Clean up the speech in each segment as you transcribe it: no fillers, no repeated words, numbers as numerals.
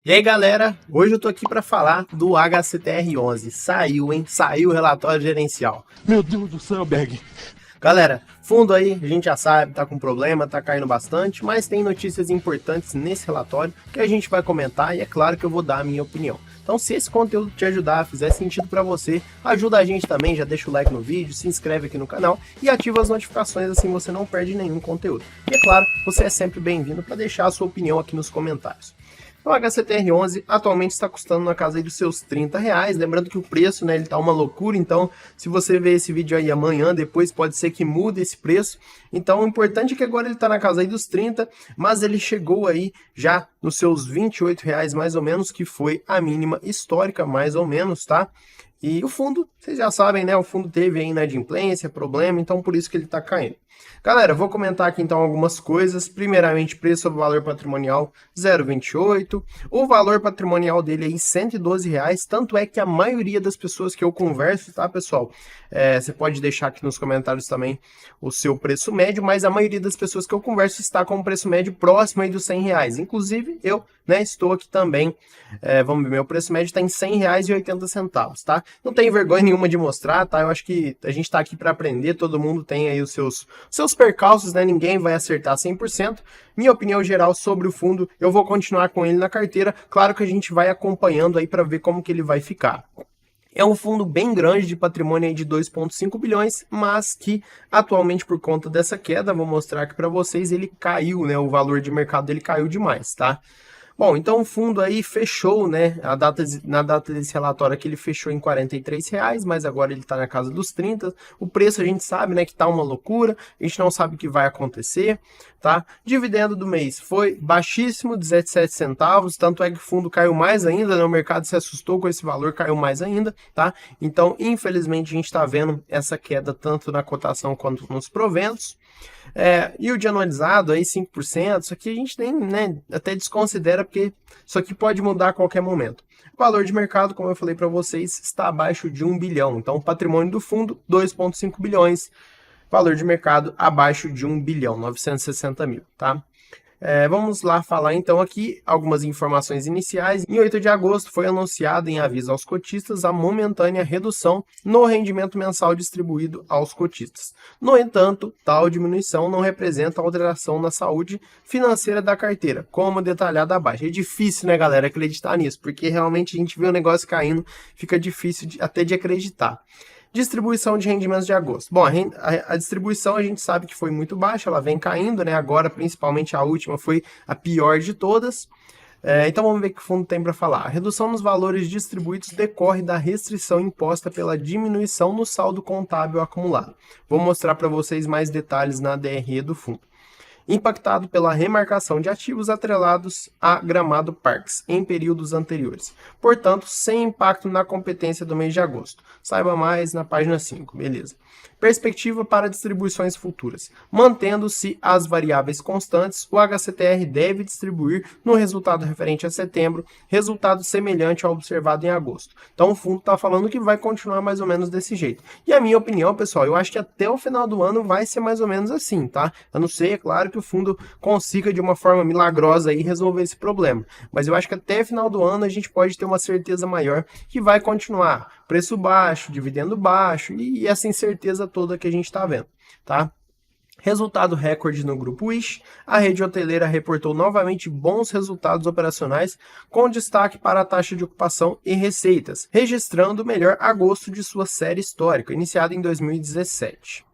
E aí galera, hoje eu tô aqui para falar do HCTR11. Saiu, hein? Saiu o relatório gerencial. Meu Deus do céu, Berg. Galera, fundo aí, a gente já sabe, tá com problema, tá caindo bastante, mas tem notícias importantes nesse relatório que a gente vai comentar e é claro que eu vou dar a minha opinião. Então se esse conteúdo te ajudar, fizer sentido para você, ajuda a gente também, já deixa o like no vídeo, se inscreve aqui no canal e ativa as notificações, assim você não perde nenhum conteúdo. E é claro, você é sempre bem-vindo para deixar a sua opinião aqui nos comentários. O HCTR11 atualmente está custando na casa aí dos seus R$30, lembrando que o preço, né, ele tá uma loucura, então se você ver esse vídeo aí amanhã, depois pode ser que mude esse preço, então o importante é que agora ele está na casa aí dos 30, mas ele chegou aí já nos seus R$28 mais ou menos, que foi a mínima histórica mais ou menos, tá? E o fundo, vocês já sabem, né? O fundo teve aí inadimplência, problema, então por isso que ele está caindo. Galera, vou comentar aqui então algumas coisas. Primeiramente, preço sobre valor patrimonial 0,28. O valor patrimonial dele é R$112, tanto é que a maioria das pessoas que eu converso, tá, pessoal? Você pode deixar aqui nos comentários também o seu preço médio, mas a maioria das pessoas que eu converso está com um preço médio próximo aí dos R$100. Inclusive, eu, né, estou aqui também. Vamos ver, meu preço médio está em R$100,80, tá? Não tem vergonha nenhuma de mostrar, tá? Eu acho que a gente está aqui para aprender, todo mundo tem aí os seus percalços, né? Ninguém vai acertar 100%. Minha opinião geral sobre o fundo, eu vou continuar com ele na carteira. Claro que a gente vai acompanhando aí para ver como que ele vai ficar. É um fundo bem grande de patrimônio aí de 2,5 bilhões, mas que atualmente por conta dessa queda, vou mostrar aqui para vocês, ele caiu, né? O valor de mercado dele caiu demais, tá? Bom, então o fundo aí fechou, né? Na data desse relatório aqui ele fechou em R$43, mas agora ele está na casa dos 30. O preço a gente sabe, né, que tá uma loucura, a gente não sabe o que vai acontecer, tá? Dividendo do mês foi baixíssimo, 17 centavos, tanto é que o fundo caiu mais ainda, né? O mercado se assustou com esse valor, caiu mais ainda, tá? Então, infelizmente, a gente está vendo essa queda tanto na cotação quanto nos proventos. E o de anualizado aí 5%, isso aqui a gente nem, né, até desconsidera porque isso aqui pode mudar a qualquer momento. O valor de mercado, como eu falei para vocês, está abaixo de 1 bilhão. Então o patrimônio do fundo, 2,5 bilhões. Valor de mercado abaixo de 1 bilhão, 960 mil, tá? Vamos lá falar então aqui algumas informações iniciais. Em 8 de agosto foi anunciado em aviso aos cotistas a momentânea redução no rendimento mensal distribuído aos cotistas. No entanto, tal diminuição não representa alteração na saúde financeira da carteira, como detalhado abaixo. É difícil, né, galera, acreditar nisso, porque realmente a gente vê o negócio caindo, fica difícil até de acreditar. Distribuição de rendimentos de agosto. Bom, a distribuição a gente sabe que foi muito baixa, ela vem caindo, né? Agora, principalmente a última, foi a pior de todas. Então vamos ver o que o fundo tem para falar. A redução nos valores distribuídos decorre da restrição imposta pela diminuição no saldo contábil acumulado. Vou mostrar para vocês mais detalhes na DRE do fundo. Impactado pela remarcação de ativos atrelados a Gramado Parques em períodos anteriores. Portanto, sem impacto na competência do mês de agosto. Saiba mais na página 5, beleza. Perspectiva para distribuições futuras. Mantendo-se as variáveis constantes, o HCTR deve distribuir no resultado referente a setembro, resultado semelhante ao observado em agosto. Então o fundo está falando que vai continuar mais ou menos desse jeito. E a minha opinião, pessoal, eu acho que até o final do ano vai ser mais ou menos assim, tá? Eu não sei, é claro que o fundo consiga de uma forma milagrosa aí resolver esse problema. Mas eu acho que até final do ano a gente pode ter uma certeza maior que vai continuar. Preço baixo, dividendo baixo e essa incerteza toda que a gente está vendo, tá? Resultado recorde no Grupo Wish, a rede hoteleira reportou novamente bons resultados operacionais, com destaque para a taxa de ocupação e receitas, registrando o melhor agosto de sua série histórica, iniciada em 2017.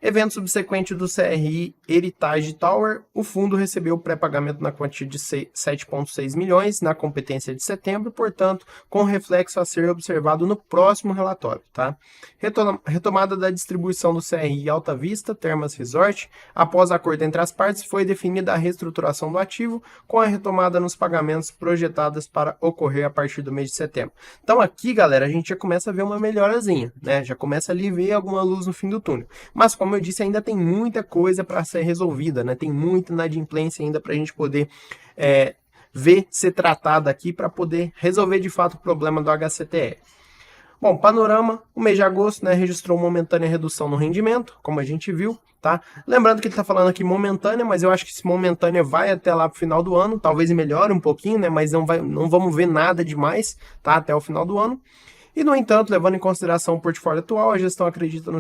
Evento subsequente do CRI Heritage Tower, o fundo recebeu o pré-pagamento na quantia de 7,6 milhões na competência de setembro, portanto, com reflexo a ser observado no próximo relatório, tá? Retomada da distribuição do CRI Alta Vista Termas Resort, após acordo entre as partes, foi definida a reestruturação do ativo, com a retomada nos pagamentos projetadas para ocorrer a partir do mês de setembro. Então aqui, galera, a gente já começa a ver uma melhorazinha, né? Já começa ali a ver alguma luz no fim do túnel. Mas como eu disse, ainda tem muita coisa para ser resolvida, né? Tem muita inadimplência ainda para a gente poder ver ser tratada aqui para poder resolver de fato o problema do HCTR. Bom, panorama, o mês de agosto, né, registrou momentânea redução no rendimento, como a gente viu, tá? Lembrando que ele está falando aqui momentânea, mas eu acho que esse momentânea vai até lá para o final do ano, talvez melhore um pouquinho, né? Mas não vamos ver nada demais, tá? Até o final do ano. E, no entanto, levando em consideração o portfólio atual, a gestão acredita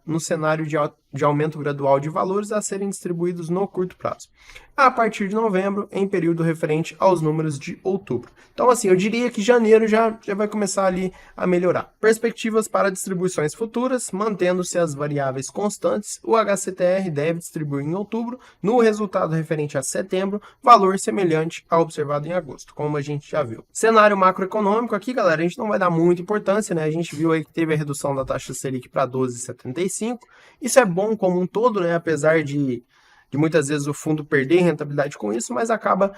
no cenário de aumento gradual de valores a serem distribuídos no curto prazo, a partir de novembro, em período referente aos números de outubro. Então, assim, eu diria que janeiro já vai começar ali a melhorar. Perspectivas para distribuições futuras, mantendo-se as variáveis constantes, o HCTR deve distribuir em outubro, no resultado referente a setembro, valor semelhante ao observado em agosto, como a gente já viu. Cenário macroeconômico aqui, galera, a gente não vai dar muita importância, né? A gente viu aí que teve a redução da taxa Selic para 12,75. Isso é bom como um todo, né? Apesar de muitas vezes o fundo perder rentabilidade com isso, mas acaba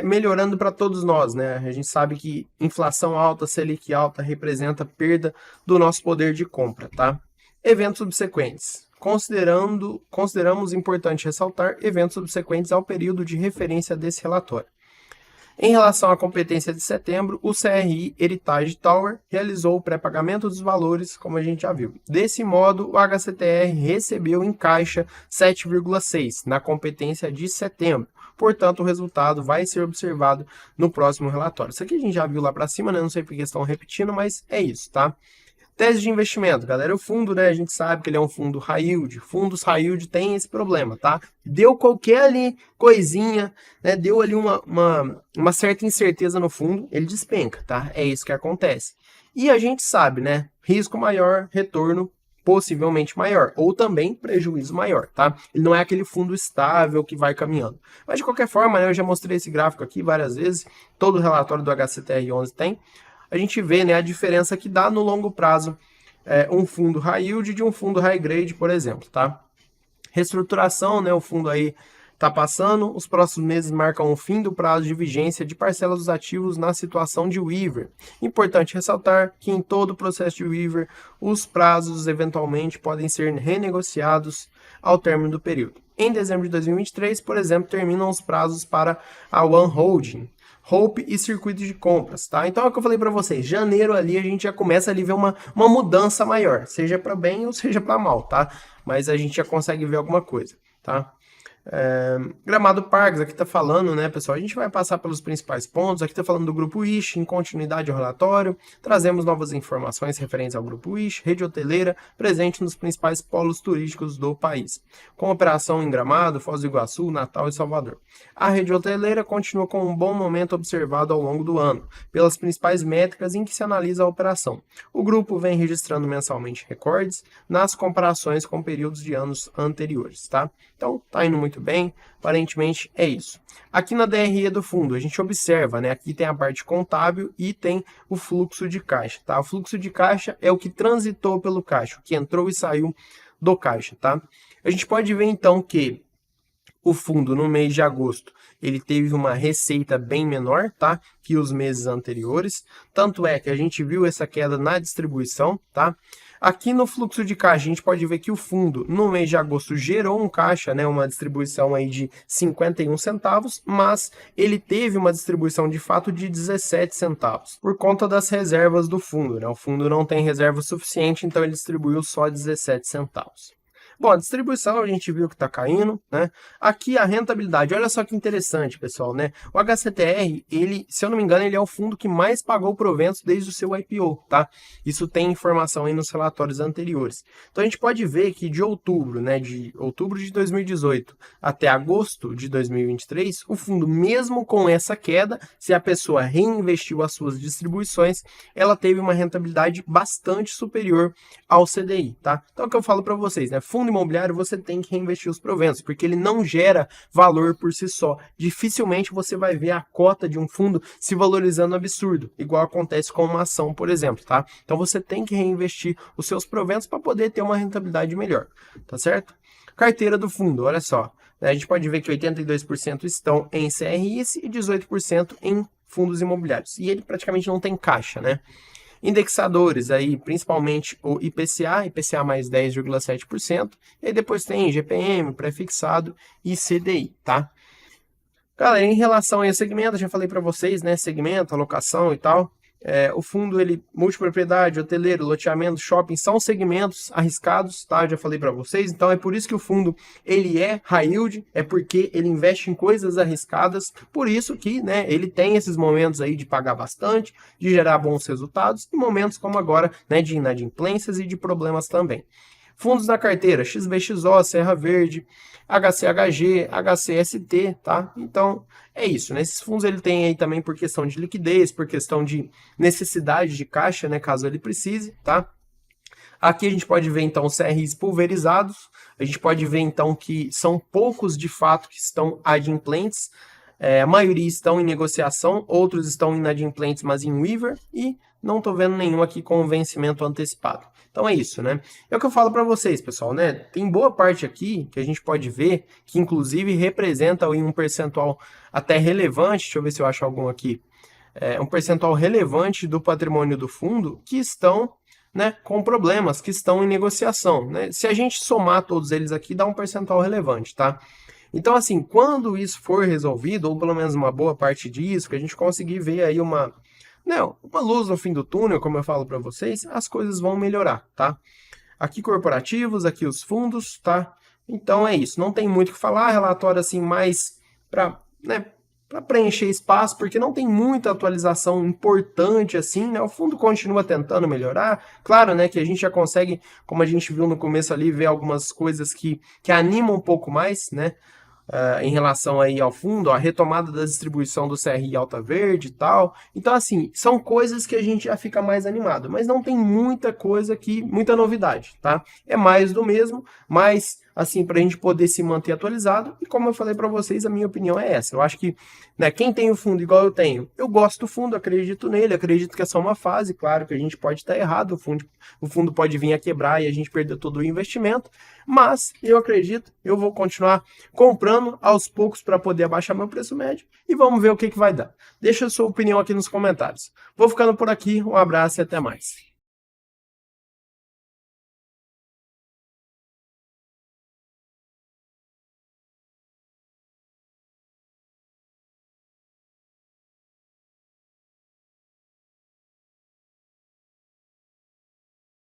melhorando para todos nós, né? A gente sabe que inflação alta, Selic alta, representa perda do nosso poder de compra, tá? Eventos subsequentes. Consideramos importante ressaltar eventos subsequentes ao período de referência desse relatório. Em relação à competência de setembro, o CRI Heritage Tower realizou o pré-pagamento dos valores, como a gente já viu. Desse modo, o HCTR recebeu em caixa 7,6 na competência de setembro. Portanto, o resultado vai ser observado no próximo relatório. Isso aqui a gente já viu lá para cima, né? Não sei porque estão repetindo, mas é isso, tá? Tese de investimento, galera, o fundo, né, a gente sabe que ele é um fundo high yield, fundos high yield tem esse problema, tá? Deu qualquer ali coisinha, né, deu ali uma certa incerteza no fundo, ele despenca, tá? É isso que acontece. E a gente sabe, né, risco maior, retorno possivelmente maior, ou também prejuízo maior, tá? Ele não é aquele fundo estável que vai caminhando. Mas de qualquer forma, né, eu já mostrei esse gráfico aqui várias vezes, todo o relatório do HCTR11 tem. A gente vê, né, a diferença que dá no longo prazo um fundo high yield de um fundo high grade, por exemplo, tá? Reestruturação, né, o fundo aí está passando, os próximos meses marcam o fim do prazo de vigência de parcelas dos ativos na situação de waiver. Importante ressaltar que em todo o processo de waiver, os prazos eventualmente podem ser renegociados ao término do período. Em dezembro de 2023, por exemplo, terminam os prazos para a One Holding, Hope e circuito de compras, tá? Então é o que eu falei para vocês, janeiro ali a gente já começa a ver uma mudança maior, seja para bem ou seja para mal, tá? Mas a gente já consegue ver alguma coisa, tá? Gramado Parques, aqui tá falando, né, pessoal, a gente vai passar pelos principais pontos, aqui tá falando do Grupo Wish, em continuidade ao relatório, trazemos novas informações referentes ao Grupo Wish, rede hoteleira, presente nos principais polos turísticos do país, com operação em Gramado, Foz do Iguaçu, Natal e Salvador. A rede hoteleira continua com um bom momento observado ao longo do ano, pelas principais métricas em que se analisa a operação. O grupo vem registrando mensalmente recordes nas comparações com períodos de anos anteriores, tá? Então, tá indo muito bem, aparentemente é isso. Aqui na DRE do fundo, a gente observa, né? Aqui tem a parte contábil e tem o fluxo de caixa, tá? O fluxo de caixa é o que transitou pelo caixa, o que entrou e saiu do caixa, tá? A gente pode ver então que o fundo no mês de agosto, ele teve uma receita bem menor, tá? Que os meses anteriores, tanto é que a gente viu essa queda na distribuição, tá? Aqui no fluxo de caixa, a gente pode ver que o fundo, no mês de agosto, gerou um caixa, né, uma distribuição aí de 51 centavos, mas ele teve uma distribuição de fato de 17 centavos, por conta das reservas do fundo, né? O fundo não tem reserva suficiente, então ele distribuiu só 17 centavos. Bom, a distribuição a gente viu que está caindo, né? Aqui a rentabilidade, olha só que interessante, pessoal, né? O HCTR, ele, se eu não me engano, ele é o fundo que mais pagou proventos desde o seu IPO, tá? Isso tem informação aí nos relatórios anteriores. Então a gente pode ver que de outubro, né, de outubro de 2018 até agosto de 2023, o fundo, mesmo com essa queda, se a pessoa reinvestiu as suas distribuições, ela teve uma rentabilidade bastante superior ao CDI, tá? Então é o que eu falo para vocês, né? Fundo imobiliário você tem que reinvestir os proventos, porque ele não gera valor por si só. Dificilmente você vai ver a cota de um fundo se valorizando absurdo, igual acontece com uma ação, por exemplo, tá? Então você tem que reinvestir os seus proventos para poder ter uma rentabilidade melhor, tá certo? Carteira do fundo, olha só, né? A gente pode ver que 82% estão em CRIs e 18% em fundos imobiliários, e ele praticamente não tem caixa, né? Indexadores, aí, principalmente o IPCA mais 10,7%, e depois tem GPM, pré-fixado e CDI, tá? Galera, em relação ao segmento, eu já falei para vocês, né, segmento, alocação e tal, O fundo, ele, multipropriedade, hoteleiro, loteamento, shopping, são segmentos arriscados, tá? Eu já falei para vocês, então é por isso que o fundo, ele é high yield, é porque ele investe em coisas arriscadas, por isso que, né, ele tem esses momentos aí de pagar bastante, de gerar bons resultados, e momentos como agora, né, de inadimplências e de problemas também. Fundos na carteira, XBXO, Serra Verde, HCHG, HCST, tá? Então, é isso, né? Esses fundos ele tem aí também por questão de liquidez, por questão de necessidade de caixa, né? Caso ele precise, tá? Aqui a gente pode ver, então, CRIs pulverizados, a gente pode ver, então, que são poucos, de fato, que estão adimplentes, a maioria estão em negociação, outros estão inadimplentes, mas em waiver, e não estou vendo nenhum aqui com vencimento antecipado. Então é isso, né? É o que eu falo para vocês, pessoal, né? Tem boa parte aqui que a gente pode ver que, inclusive, representa um percentual até relevante, deixa eu ver se eu acho algum aqui, um percentual relevante do patrimônio do fundo que estão, né, com problemas, que estão em negociação, né? Se a gente somar todos eles aqui, dá um percentual relevante, tá? Então, assim, quando isso for resolvido, ou pelo menos uma boa parte disso, que a gente conseguir ver aí uma luz no fim do túnel, como eu falo para vocês, as coisas vão melhorar, tá? Aqui corporativos, aqui os fundos, tá? Então é isso, não tem muito o que falar, relatório assim mais para, né, para preencher espaço, porque não tem muita atualização importante assim, né? O fundo continua tentando melhorar. Claro, né, que a gente já consegue, como a gente viu no começo ali, ver algumas coisas que animam um pouco mais, né? Em relação aí ao fundo, a retomada da distribuição do CRI Alta Verde e tal. Então, assim, são coisas que a gente já fica mais animado, mas não tem muita coisa aqui, muita novidade, tá? É mais do mesmo, mas, assim, para a gente poder se manter atualizado, e como eu falei para vocês, a minha opinião é essa. Eu acho que, né, quem tem o fundo igual eu tenho, eu gosto do fundo, acredito nele, acredito que é só uma fase, claro que a gente pode estar errado, o fundo pode vir a quebrar e a gente perder todo o investimento, mas eu acredito, eu vou continuar comprando aos poucos para poder abaixar meu preço médio e vamos ver o que vai dar. Deixa a sua opinião aqui nos comentários. Vou ficando por aqui, um abraço e até mais.